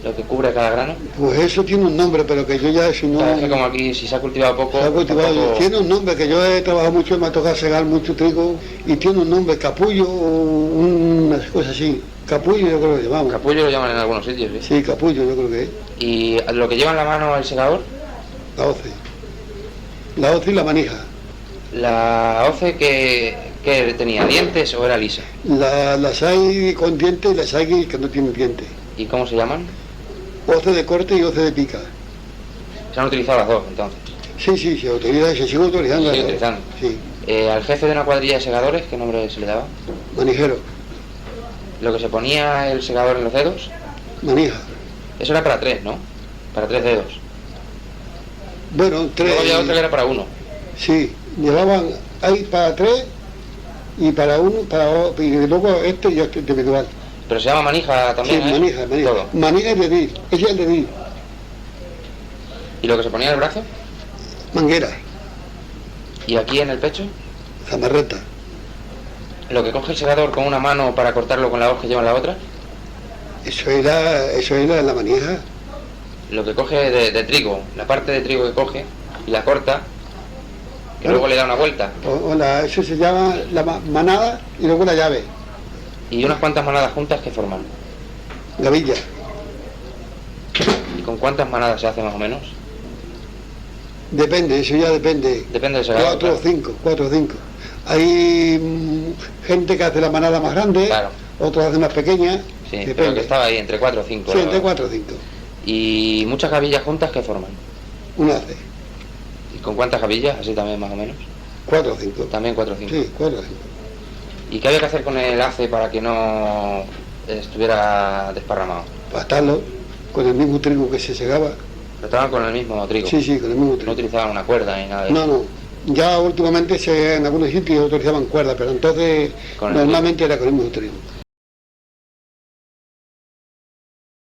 lo que cubre cada grano. Pues eso tiene un nombre, pero que yo ya si no... Claro, es que como aquí si se ha cultivado poco... Se ha cultivado, tampoco... tiene un nombre, que yo he trabajado mucho, me ha tocado segar mucho trigo, y tiene un nombre, capullo, unas cosas así. Capullo yo creo que lo llamamos. Capullo lo llaman en algunos sitios, ¿sí? Sí, capullo yo creo que es. ¿Y lo que lleva en la mano el segador? La hoce. La hoce y la manija. ¿La hoce que tenía dientes o era lisa? Las hay con dientes y las hay que no tienen dientes. ¿Y cómo se llaman? Hoce de corte y hoce de pica. Se han utilizado las dos, entonces. Sí, se utiliza, se sigue utilizando. Se sigue utilizando. Sí. Al jefe de una cuadrilla de segadores, ¿qué nombre se le daba? Manijero. Lo que se ponía el segador en los dedos, Manija. eso era para 3, ¿no? Para 3 dedos. Bueno, 3. Luego había otro que era para 1. Sí, llevaban ahí para 3 y para 1, y luego este y este individual. Pero se llama manija también, Sí, ¿eh? manija. Todo. Manija y dedí, ese es el dedí. ¿Y lo que se ponía en el brazo? Manguera, ¿Y aquí en el pecho? zamarreta. ¿Lo que coge el segador con una mano para cortarlo con la hoz que lleva en la otra? Eso era la manija. Lo que coge de trigo, la parte de trigo que coge y la corta, que Claro. luego le da una vuelta. Eso se llama la manada y luego la llave, Y unas cuantas manadas juntas que forman. gavilla. ¿Y con cuántas manadas se hace más o menos? Depende, eso ya depende. Depende del segador. 4 o 5. Hay gente que hace la manada más grande, Claro. otros hacen más pequeña. Sí, depende. pero que estaba ahí entre 4 o 5. Sí, entre 4 o 5. Y muchas gavillas juntas que forman. Una hace. ¿Y con cuántas gavillas? Así también más o menos. 4 o 5. También 4 o 5. Sí, 4 o 5. ¿Y qué había que hacer con el hace para que no estuviera desparramado? Pastarlo con el mismo trigo que se segaba. Lo estaban con el mismo trigo. Sí, con el mismo No trigo. utilizaban una cuerda ni nada de eso. No. Ya últimamente en algunos sitios utilizaban cuerdas, pero entonces Con el normalmente era con el mismo trigo.